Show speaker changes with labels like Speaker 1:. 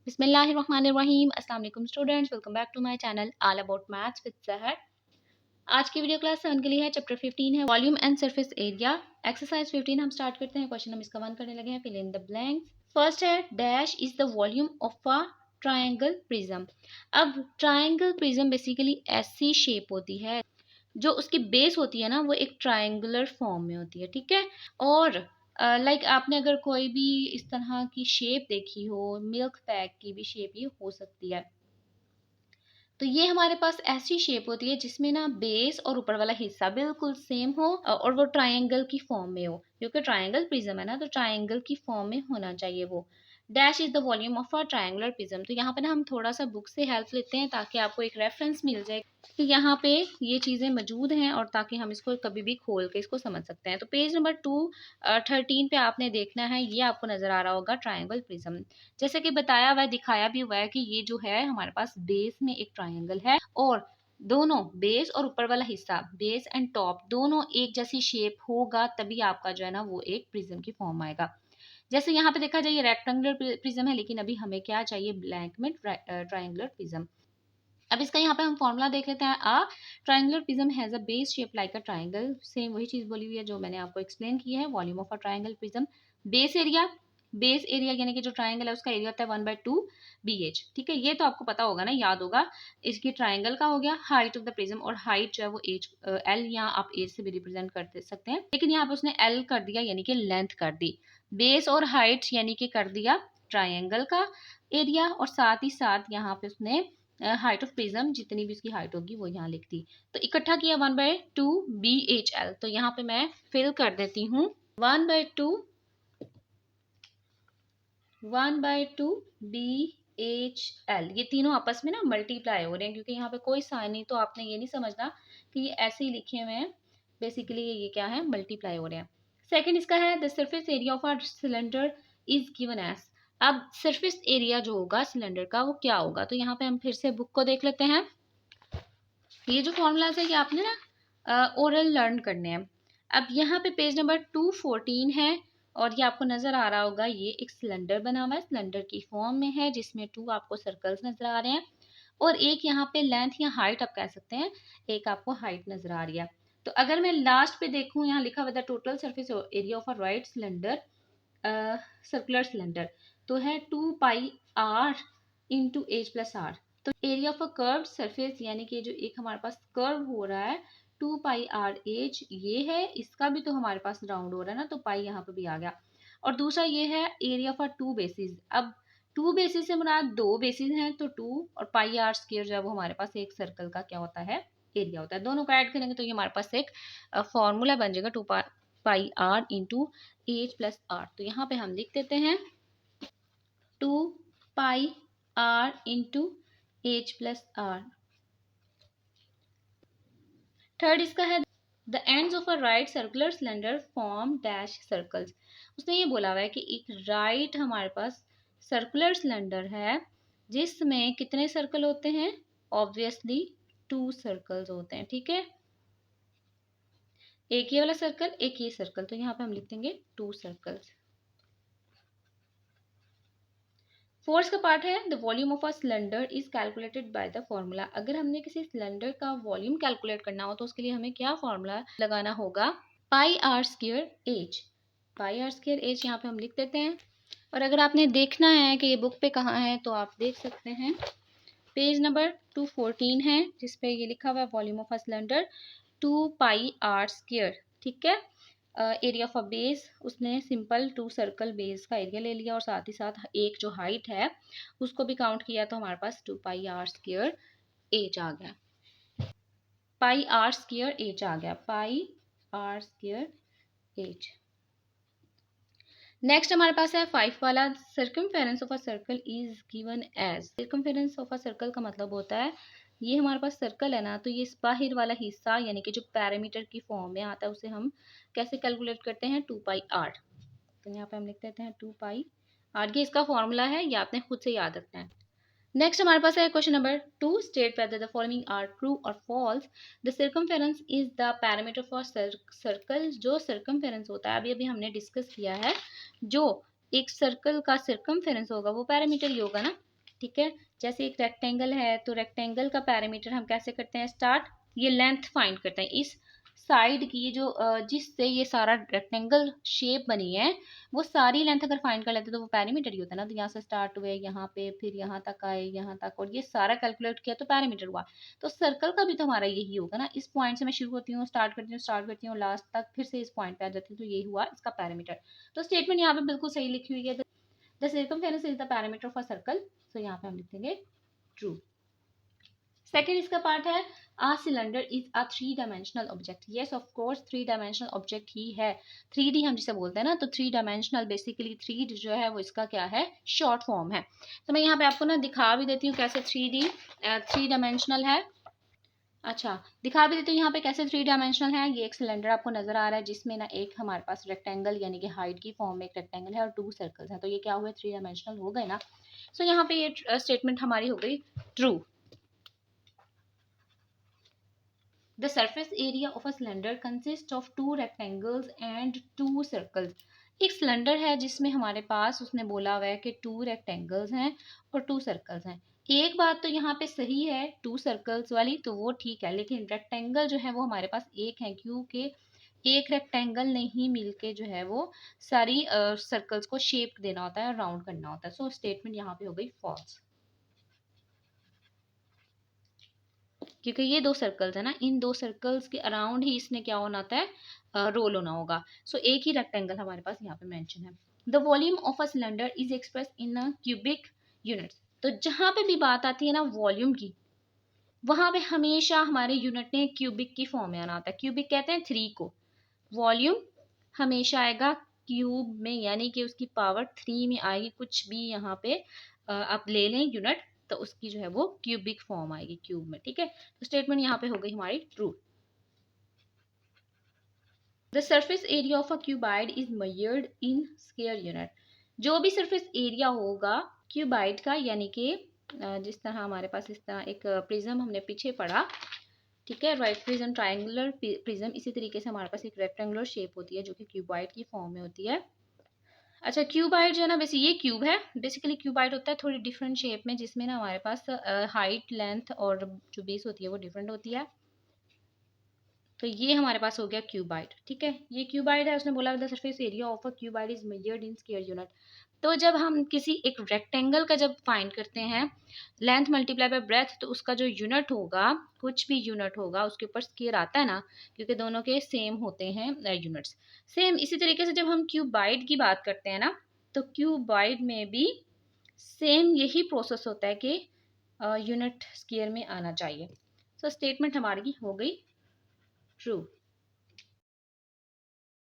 Speaker 1: बिस्मिल्लाहिर्रहमानिर्रहीम। अस्सलाम वालेकुम students, welcome back to my channel all about maths with Sahar. आज की वीडियो क्लास 7 के लिए है। चैप्टर 15 है volume and surface area. Exercise 15 हम स्टार्ट करते हैं। क्वेश्चन हम इसका 1 करने लगे हैं। Fill in the blanks. First है dash is the volume of a triangle prism. अब ट्रायंगल प्रिज्म बेसिकली ऐसी शेप होती है, जो उसकी बेस होती है ना, वो एक ट्रायंगुलर फॉर्म में होती है, ठीक है। और लाइक आपने अगर कोई भी इस तरह की शेप देखी हो, मिल्क पैक की भी शेप ये हो सकती है। तो ये हमारे पास ऐसी शेप होती है जिसमें ना बेस और ऊपर वाला हिस्सा बिल्कुल सेम हो और वो ट्रायंगल की फॉर्म में हो, क्योंकि ट्रायंगल प्रिज्म है ना, तो ट्रायंगल की फॉर्म में होना चाहिए वो। Dash is the volume of a triangular prism. तो यहाँ पे ना हम थोड़ा सा बुक से हेल्प लेते हैं ताकि आपको एक रेफरेंस मिल जाए कि यहाँ पे ये चीज़ें मौजूद हैं और ताकि हम इसको कभी भी खोल के इसको समझ सकते हैं। तो पेज नंबर 213 पे आपने देखना है, ये आपको नजर आ रहा होगा ट्रायंगल प्रिज्म। जैसे कि बताया हुआ है, दिखाया भी हुआ है कि ये जो है हमारे पास बेस में एक ट्रायंगल है और दोनों बेस और ऊपर वाला हिस्सा, बेस एंड टॉप दोनों एक जैसी शेप होगा, तभी आपका जो है ना वो एक प्रिज्म की फॉर्म आएगा। जैसे यहाँ पे देखा जाए ये रेक्टेंगुलर प्रिज्म है, लेकिन अभी हमें क्या चाहिए, ब्लैंक में ट्रायंगुलर प्रिज्म। अब इसका यहाँ पे हम फॉर्मूला देख लेते हैं। A triangular prism has a base shape like a triangle. Same वही चीज बोली हुई है जो मैंने आपको एक्सप्लेन की है। Volume of a triangle prism, base area यानी कि जो ट्रायंगल है उसका एरिया होता है 1/2 BH, ठीक है। ये तो आपको पता होगा ना, याद होगा। इसकी ट्रायंगल का हो गया। हाइट ऑफ द प्रिज्म, और हाइट जो है वो एच एल, या आप एच से भी रिप्रेजेंट कर सकते हैं, लेकिन यहाँ पे उसने एल कर दिया यानी कि लेंथ कर दी। बेस और हाइट यानी कि कर दिया ट्रायंगल का एरिया, और साथ ही साथ यहाँ पे उसने हाइट ऑफ प्रिज्म, जितनी भी उसकी हाइट होगी वो यहाँ लिख दी। तो इकट्ठा किया 1/2 BHL। तो यहाँ पे मैं फिल कर देती हूँ 1/2 BHL। ये तीनों आपस में ना मल्टीप्लाई हो रहे हैं, क्योंकि यहाँ पे कोई साइन नहीं, तो आपने ये नहीं समझना कि ये ऐसे ही लिखे हुए हैं। बेसिकली ये क्या है, मल्टीप्लाई हो रहे हैं। सेकंड इसका है the surface area of a cylinder is given as. अब सरफेस एरिया जो होगा सिलेंडर का वो क्या होगा, तो यहाँ पे हम फिर से बुक को देख लेते हैं। ये जो फॉर्मूलाज है ये आपने ना ओरल लर्न करने हैं। अब यहाँ पे पेज नंबर 214 है, और ये आपको नजर आ रहा होगा, ये एक सिलेंडर बना हुआ है, सिलेंडर की फॉर्म में है, जिसमें 2 आपको सर्कल्स नजर आ रहे हैं, और एक यहाँ पे लेंथ या हाइट आप कह सकते हैं, एक आपको हाइट नजर आ रही है। तो अगर मैं लास्ट पे देखूं, यहाँ लिखा हुआ था total surface area of a right cylinder, circular cylinder, तो है 2πr into H plus R. तो area of a curve surface यानी कि जो एक हमारे पास कर्व हो रहा है 2πr/h, ये है, इसका भी तो हमारे पास राउंड हो रहा है ना, तो पाई यहाँ पे भी आ गया। और दूसरा ये है एरिया ऑफ अ 2 बेसिस। अब 2 बेसिस से मुराद 2 बेसिस हैं, तो 2 और πr² जो है वो हमारे पास एक सर्कल का क्या होता है, एरिया होता है। दोनों को ऐड करेंगे तो ये हमारे पास एक फॉर्मूला बन जाएगा 2πr into H plus R. तो यहाँ पे हम लिख देते हैं 2πr into H plus R. Third इसका है the ends of a right circular cylinder form dash circles. उसने ये बोला हुआ है कि एक राइट हमारे पास सर्कुलर सिलेंडर है जिसमें कितने सर्कल होते हैं, ऑब्वियसली 2 सर्कल्स होते हैं, ठीक है। एक ये वाला सर्कल, एक ये सर्कल, तो यहाँ पे हम लिख देंगे 2 सर्कल्स। फोर्थ का पार्ट है the volume of a cylinder is calculated by the formula. अगर हमने किसी सिलेंडर का वॉल्यूम कैलकुलेट करना हो तो उसके लिए हमें क्या फॉर्मूला लगाना होगा, πr²h। πr²h यहाँ पे हम लिख देते हैं। और अगर आपने देखना है कि ये बुक पे कहाँ है, तो आप देख सकते हैं पेज नंबर 214 है, जिसपे ये लिखा हुआ है volume of a cylinder 2πr², ठीक है। एरिया ऑफ अ बेस, उसने सिंपल 2 सर्कल बेस का एरिया ले लिया, और साथ ही साथ एक जो हाइट है उसको भी काउंट किया, तो हमारे पास 2πr²h आ गया। πr²h आ गया, πr²h। नेक्स्ट हमारे पास है 5 वाला, circumference of a circle is given as. Circumference of a circle का मतलब होता है, ये हमारे पास सर्कल है ना, तो ये बाहर वाला हिस्सा यानी कि जो पैरामीटर की फॉर्म में आता है उसे हम कैसे कैलकुलेट करते हैं, 2πr। तो यहाँ पे हम लिख देते हैं 2πr, ये इसका फॉर्मूला है, ये आपने खुद से याद रखना है। नेक्स्ट हमारे पास है question number 2, state whether the following are true और false. The circumference is the parameter for circle. जो सर्कमफेरेंस होता है, अभी अभी हमने डिस्कस किया है, जो एक सर्कल का सर्कमफेरेंस होगा वो पैरामीटर ही होगा ना। ठीक है, जैसे एक रेक्टेंगल है तो रेक्टेंगल का पैरामीटर हम कैसे करते हैं स्टार्ट, ये लेंथ फाइंड करते हैं इस साइड की जो जिससे ये सारा रेक्टेंगल शेप बनी है वो सारी लेंथ अगर फाइंड कर लेते हैं तो वो पैरामीटर ही होता है ना। तो यहाँ से स्टार्ट हुए यहाँ पे फिर यहाँ तक आए यहाँ तक और ये सारा कैलकुलेट किया तो पैरामीटर हुआ। तो सर्कल का भी तो हमारा यही होगा ना, इस पॉइंट से मैं शुरू होती हूँ स्टार्ट करती हूँ लास्ट तक फिर से इस पॉइंट पे आ जाती हूँ, तो यही हुआ इसका पैरामीटर। तो स्टेटमेंट यहाँ पे बिल्कुल सही लिखी हुई है, the circumference is the parameter of a circle, so यहाँ पे हम लिख देंगे ट्रू। सेकेंड इसका पार्ट है a cylinder is a 3 dimensional object. Yes of course 3 dimensional object ही है, 3D हम जिसे बोलते हैं ना, तो 3 डायमेंशनल बेसिकली 3 जो है वो इसका क्या है शॉर्ट फॉर्म है। तो मैं यहाँ पे आपको ना दिखा भी देती हूँ कैसे 3 डायमेंशनल है। अच्छा दिखा भी देती हूँ यहाँ पे कैसे 3 डायमेंशनल है। ये एक सिलेंडर आपको नजर आ रहा है जिसमें ना एक हमारे पास रेक्टेंगल यानी कि हाइट की फॉर्म में एक रेक्टेंगल है और 2 सर्कल्स हैं, तो ये क्या हुए 3 डायमेंशनल हो गए ना। सो यहाँ पे ये स्टेटमेंट हमारी हो गई true. The surface area of a cylinder consist of 2 rectangles and 2 circles. एक सिलेंडर है जिसमें हमारे पास उसने बोला हुआ है कि 2 रेक्टेंगल्स हैं और 2 सर्कल्स हैं। एक बात तो यहाँ पे सही है 2 सर्कल्स वाली, तो वो ठीक है, लेकिन रेक्टेंगल जो है वो हमारे पास एक है क्योंकि एक रेक्टेंगल नहीं मिलके जो है वो सारी सर्कल्स को शेप देना होता है और राउंड करना होता है। सो स्टेटमेंट यहाँ पे हो गई फॉल्स, क्योंकि ये 2 सर्कल्स है ना, इन 2 सर्कल्स के अराउंड ही इसने क्या होना होता है रोल होना होगा। सो एक ही रेक्टेंगल हमारे पास यहाँ पे मेंशन है। The volume of a cylinder is express in a cubic units. तो जहां पे भी बात आती है ना वॉल्यूम की, वहां पे हमेशा हमारे यूनिट ने क्यूबिक की फॉर्म में आना होता है। क्यूबिक कहते हैं 3 को, वॉल्यूम हमेशा आएगा क्यूब में यानी कि उसकी पावर 3 में आएगी। कुछ भी यहाँ पे आप ले लें यूनिट तो उसकी जो है वो क्यूबिक फॉर्म आएगी क्यूब में, ठीक है। तो स्टेटमेंट यहाँ पे हो गई हमारी true. The surface area of a cuboid is measured in square unit. जो भी सरफेस एरिया होगा क्यूबाइड का यानी कि जिस तरह हमारे पास इस तरह एक प्रिज्म हमने पीछे पढ़ा, ठीक है, राइट प्रिज्म ट्रायंगुलर प्रिज्म, इसी तरीके से हमारे पास एक रेक्टेंगुलर शेप होती है जो कि क्यूबाइड की फॉर्म में होती है। अच्छा क्यूबाइड जो है ना वैसे ये क्यूब है, बेसिकली क्यूबाइड होता है थोड़ी डिफरेंट शेप में जिसमें ना हमारे पास हाइट लेंथ और जो बेस होती है वो डिफरेंट होती है। तो ये हमारे पास हो गया क्यूबाइड, ठीक है, ये क्यूबाइड है। उसने बोला the surface area of a cuboid is measured in square unit. तो जब हम किसी एक रेक्टेंगल का जब फाइंड करते हैं लेंथ मल्टीप्लाई बाय ब्रेथ, तो उसका जो यूनिट होगा कुछ भी यूनिट होगा उसके ऊपर स्क्वायर आता है ना, क्योंकि दोनों के सेम होते हैं यूनिट्स। सेम इसी तरीके से जब हम क्यूबाइड की बात करते हैं ना, तो क्यूबाइड में भी सेम यही प्रोसेस होता है कि यूनिट स्क्वायर में आना चाहिए। सो स्टेटमेंट हमारी हो गई ट्रू।